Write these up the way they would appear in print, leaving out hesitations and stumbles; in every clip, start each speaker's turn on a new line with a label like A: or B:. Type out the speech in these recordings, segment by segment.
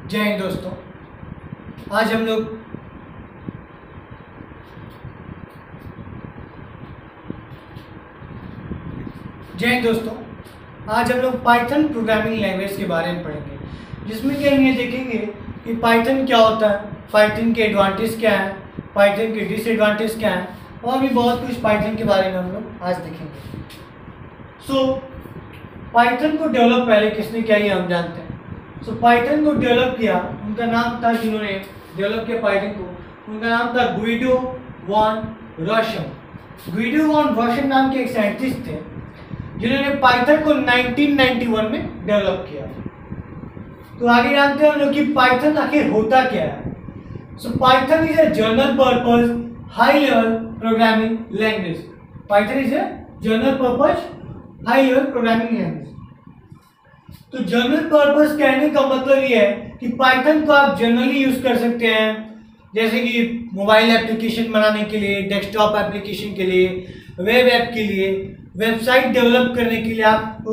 A: जय हिंद दोस्तों। आज हम लोग पाइथन प्रोग्रामिंग लैंग्वेज के बारे में पढ़ेंगे, जिसमें कि हम ये देखेंगे कि पाइथन क्या होता है, पाइथन के एडवांटेज क्या है, पाइथन के डिसएडवांटेज क्या है, और भी बहुत कुछ पाइथन के बारे में हम लोग आज देखेंगे। पाइथन को डेवलप पहले किसने किया ये हम जानते हैं। पाइथन को डेवलप किया, उनका नाम था, जिन्होंने डेवलप किया पाइथन को, उनका नाम था गुइडो वॉन रॉशम। गुइडो वॉन रॉशम नाम के एक साइंटिस्ट थे जिन्होंने पाइथन को 1991 में डेवलप किया। तो आगे जानते हैं हम लोग कि पाइथन आखिर होता क्या है। Python is a general purpose high level programming language. Python is a general purpose high level programming language. तो जनरल पर्पस कहने का मतलब ये है कि पाइथन को आप जनरली यूज कर सकते हैं, जैसे कि मोबाइल एप्लीकेशन बनाने के लिए, डेस्कटॉप एप्लीकेशन के लिए, वेब ऐप के लिए, वेबसाइट डेवलप करने के लिए आप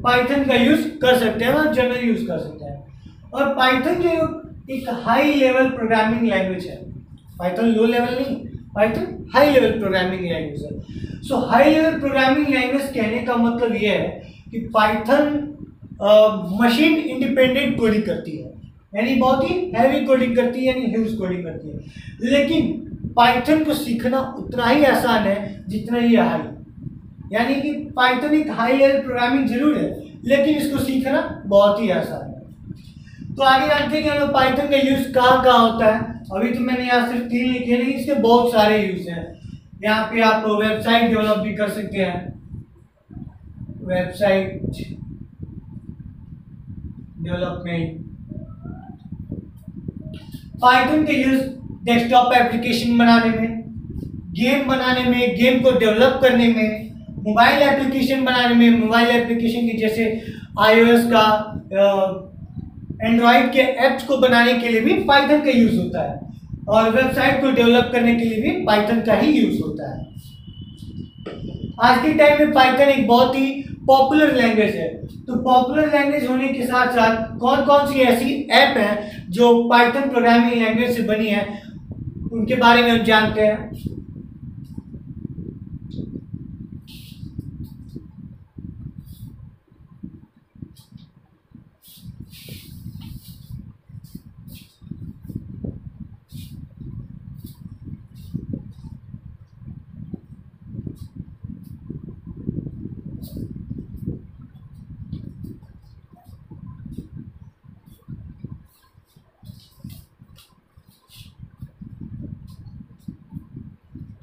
A: पाइथन का यूज कर सकते हैं और जनरली यूज कर सकते हैं। और पाइथन जो एक हाई लेवल प्रोग्रामिंग लैंग्वेज है, पाइथन लो लेवल नहीं, Python high level programming language है। हाई लेवल प्रोग्रामिंग लैंग्वेज कहने का मतलब ये है कि पाइथन मशीन इंडिपेंडेंट कोडिंग करती है, यानी बहुत ही हैवी कोडिंग करती है, यानी ह्यूज कोडिंग करती है। लेकिन पाइथन को सीखना उतना ही आसान है जितना ये हाई, यानी कि पाइथन एक हाई लेवल प्रोग्रामिंग जरूर है, लेकिन इसको सीखना बहुत ही आसान है। तो आगे जानते हैं कि हम लोग पाइथन का यूज कहाँ कहाँ होता है। अभी तो मैंने यहाँ सिर्फ 3 लिखे, लेकिन इसके बहुत सारे यूज हैं। यहाँ पे आप वेबसाइट डेवलप भी कर सकते हैं, वेबसाइट डेवलपमेंट। पाइथन के यूज डेस्कटॉप एप्लीकेशन बनाने में, गेम बनाने में, गेम को डेवलप करने में, मोबाइल एप्लीकेशन बनाने में, मोबाइल एप्लीकेशन की जैसे iOS का, एंड्रॉइड के ऐप्स को बनाने के लिए भी पाइथन का यूज होता है, और वेबसाइट को डेवलप करने के लिए भी पाइथन का ही यूज होता है। आज के टाइम में पाइथन एक बहुत ही पॉपुलर लैंग्वेज है। तो पॉपुलर लैंग्वेज होने के साथ साथ कौन कौन सी ऐसी ऐप हैं जो पाइथन प्रोग्रामिंग लैंग्वेज से बनी है, उनके बारे में हम जानते हैं।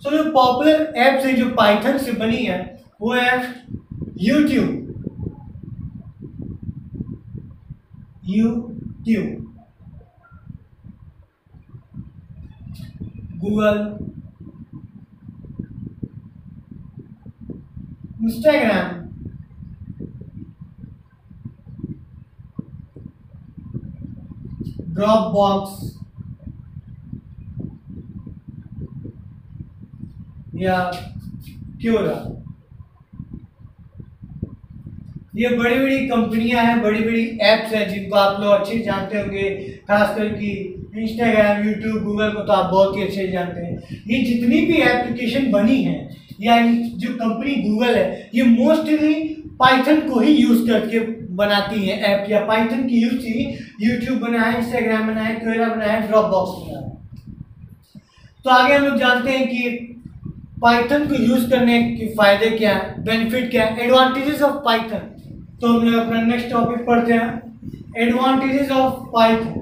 A: जो पॉपुलर ऐप्स है जो पाइथन से बनी है वो है यूट्यूब, गूगल, इंस्टाग्राम, ड्रॉपबॉक्स या क्योरा। ये बड़ी बड़ी कंपनियां हैं, बड़ी बड़ी ऐप्स हैं जिनको आप लोग अच्छे जानते होंगे, खासकर कि इंस्टाग्राम, यूट्यूब, गूगल को तो आप बहुत ही अच्छे जानते हैं। ये जितनी भी एप्लीकेशन बनी है, या जो कंपनी गूगल है, ये मोस्टली पाइथन को ही यूज करके बनाती है ऐप, या पाइथन की यूज से ही यूट्यूब बना है, इंस्टाग्राम बना है, क्योरा बना है, ड्रॉपबॉक्स बना है। तो आगे हम लोग जानते हैं कि पाइथन को यूज करने के फायदे क्या है, बेनिफिट क्या है, एडवांटेजेस ऑफ पाइथन। तो हम लोग अपना नेक्स्ट टॉपिक पढ़ते हैं, एडवांटेजेस ऑफ पाइथन।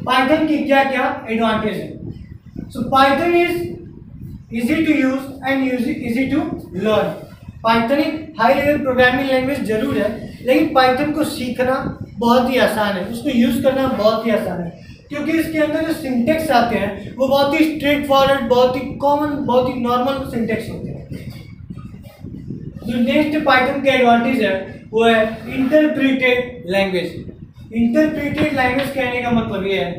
A: पाइथन की क्या क्या एडवांटेज है। Python is easy to use and easy to learn. Python एक हाई लेवल प्रोग्रामिंग लैंग्वेज जरूर है, लेकिन पाइथन को सीखना बहुत ही आसान है, उसको यूज करना बहुत ही आसान है, क्योंकि इसके अंदर जो सिंटेक्स आते हैं वो बहुत ही स्ट्रेट फॉरवर्ड, बहुत ही कॉमन, बहुत ही नॉर्मल सिंटेक्स होते हैं। जो नेक्स्ट पाइथन का एडवांटेज है वो है इंटरप्रेटेड लैंग्वेज। इंटरप्रेटेड लैंग्वेज कहने का मतलब ये है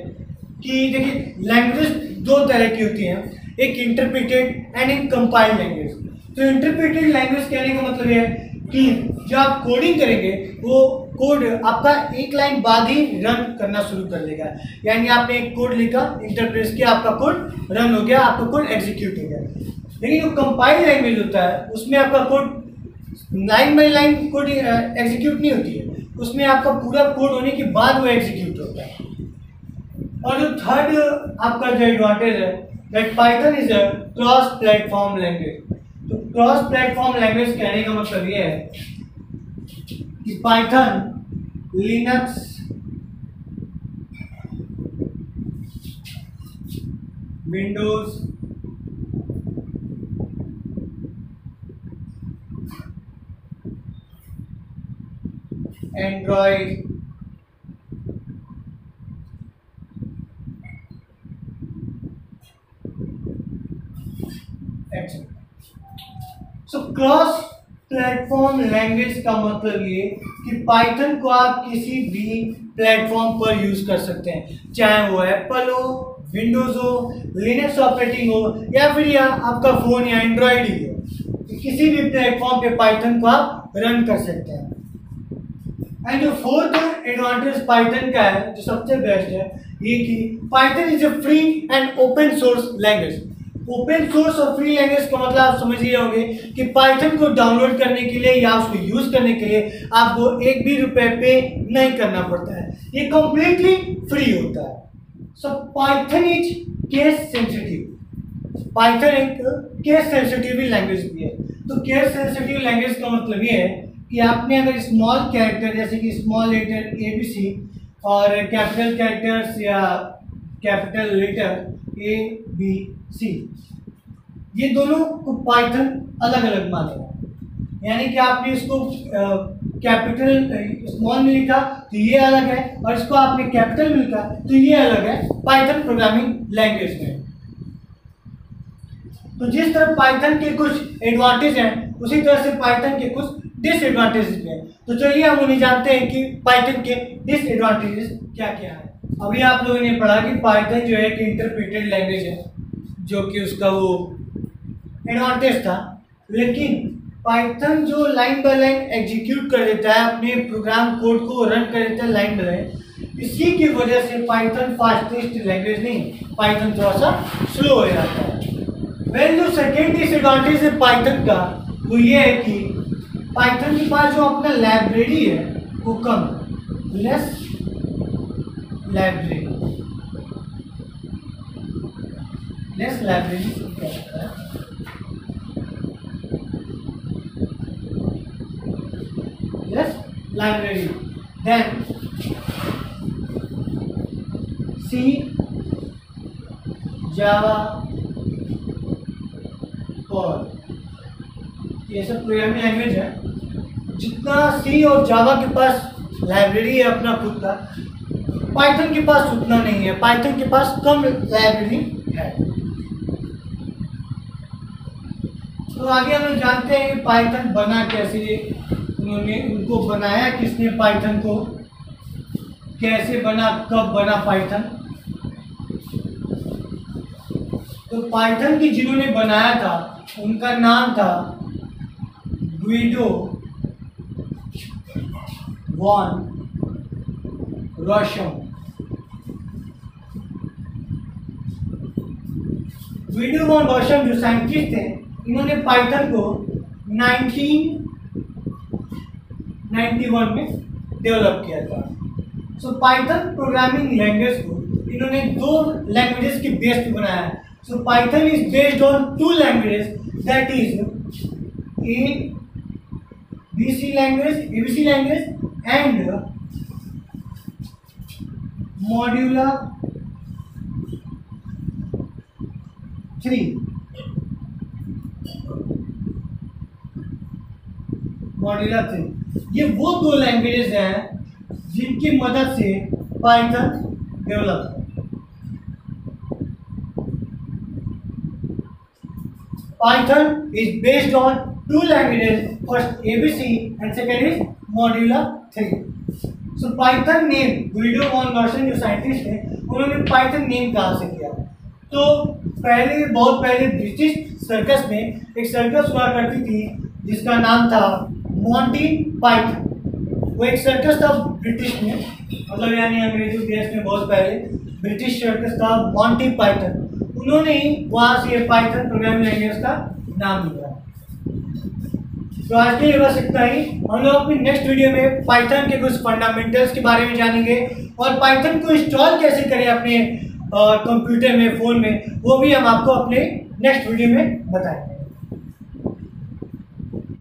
A: कि देखिए, लैंग्वेज 2 तरह की होती हैं, एक इंटरप्रेटेड एंड एक कंपाइल्ड लैंग्वेज। तो इंटरप्रेटेड लैंग्वेज कहने का मतलब ये है कि जो आप कोडिंग करेंगे वो कोड आपका एक लाइन बाद ही रन करना शुरू कर देगा। यानी आपने एक कोड लिखा, इंटरप्रेस किया, आपका कोड रन हो गया, आपका कोड एग्जीक्यूट हो गया। लेकिन जो कंपाइल लैंग्वेज होता है उसमें आपका code line by line code execute नहीं होती है, उसमें आपका पूरा कोड होने के बाद वो एग्जीक्यूट होता है। और जो थर्ड आपका जो एडवांटेज है that Python is a cross platform language. तो क्रॉस प्लेटफॉर्म लैंग्वेज कहने का मतलब ये है कि Python Linux, Windows, Android, so cross platform language का मतलब ये कि पाइथन को आप किसी भी प्लेटफॉर्म पर यूज कर सकते हैं, चाहे वो एप्पल हो, विंडोज हो, लिनक्स ऑपरेटिंग हो, या फिर या आपका फोन या एंड्रॉइड ही हो, किसी भी प्लेटफॉर्म पे पाइथन को आप रन कर सकते हैं। एंड जो फोर्थ एडवांटेज पाइथन का है, जो सबसे बेस्ट है, ये कि Python is a free and open source language. Open source और फ्री लैंग्वेज का मतलब आप समझ ही होंगे कि पाइथन को डाउनलोड करने के लिए या उसको यूज करने के लिए आपको एक भी रुपए पे नहीं करना पड़ता है, ये कंप्लीटली फ्री होता है। सो Python is case sensitive. Python एक केस सेंसिटिव लैंग्वेज भी है। तो केस सेंसिटिव लैंग्वेज का मतलब ये है कि आपने अगर स्मॉल कैरेक्टर जैसे कि स्मॉल लेटर ABC और कैपिटल कैरेक्टर्स या कैपिटल लेटर ABC, ये दोनों को पाइथन अलग अलग मानेगा। यानी कि आपने इसको कैपिटल स्मॉल में लिखा तो ये अलग है, और इसको आपने कैपिटल में लिखा तो ये अलग है पाइथन प्रोग्रामिंग लैंग्वेज में। तो जिस तरह पाइथन के कुछ एडवांटेज हैं उसी तरह से पाइथन के कुछ डिसएडवांटेजेस भी हैं। तो चलिए हम उन्हें जानते हैं कि पाइथन के डिसएडवांटेजेस क्या क्या है। अभी आप लोगों ने पढ़ा कि पाइथन जो है कि इंटरप्रेटेड लैंग्वेज है, जो कि उसका वो एडवांटेज था। लेकिन पाइथन जो लाइन बाय लाइन एग्जीक्यूट कर देता है, अपने प्रोग्राम कोड को रन कर देता है लाइन बाय लाइन, इसी की वजह से पाइथन फास्टेस्ट लैंग्वेज नहीं, पाइथन थोड़ा सा स्लो हो जाता है। वेल जो सेकेंड डिसएडवांटेज है पाइथन का वो ये है कि पाइथन के पास जो अपना लाइब्रेरी है वो कम, लेस लाइब्रेरी, लेस लाइब्रेरी क्या होता है, लेस लाइब्रेरी देन सी, जावा और ये सब प्रोग्रामिंग लैंग्वेज है। जितना सी और जावा के पास लाइब्रेरी है अपना खुद का, पाइथन के पास उतना नहीं है, पाइथन के पास कम लाइब्रेरी है। तो आगे हम लोग जानते हैं कि पाइथन बना कैसे, उनको बनाया किसने, पाइथन को कैसे बना, कब बना पाइथन। तो पाइथन की जिन्होंने बनाया था उनका नाम था गुइडो वॉन रॉशम। गुइडो वॉन रॉशम जो साइंटिस्ट थे, इन्होंने पाइथन को 1991 में डेवलप किया था। सो पाइथन प्रोग्रामिंग लैंग्वेज को इन्होंने दो लैंग्वेजेस के बेस पे बनाया है। सो Python is based on to languages, that is ABC language and Modula 3। Modula 3 ये वो दो लैंग्वेजेस हैं जिनकी मदद से पाइथन डेवलप है। Python is based on two languages, first ABC and second is Modula 3. So Python name Guido van Rossum जो scientist हैं उन्होंने पाइथन नेम कहाँ से किया? तो बहुत पहले ब्रिटिश सर्कस में एक सर्कस हुआ करती थी जिसका नाम था मॉन्टी पाइथन। वो एक सर्कस था ब्रिटिश में, मतलब यानी अंग्रेजों के देश में बहुत पहले ब्रिटिश सर्कस था मॉन्टी पाइथन, उन्होंने ही वहाँ से ये पाइथन प्रोग्रामिंग लैंग्वेज का नाम लिया। तो आज के लिए बस इतना ही। हम लोग अपनी नेक्स्ट वीडियो में पाइथन के कुछ फंडामेंटल्स के बारे में जानेंगे और पाइथन को इंस्टॉल कैसे करें अपने कंप्यूटर में, फ़ोन में, वो भी हम आपको अपने नेक्स्ट वीडियो में बताएंगे।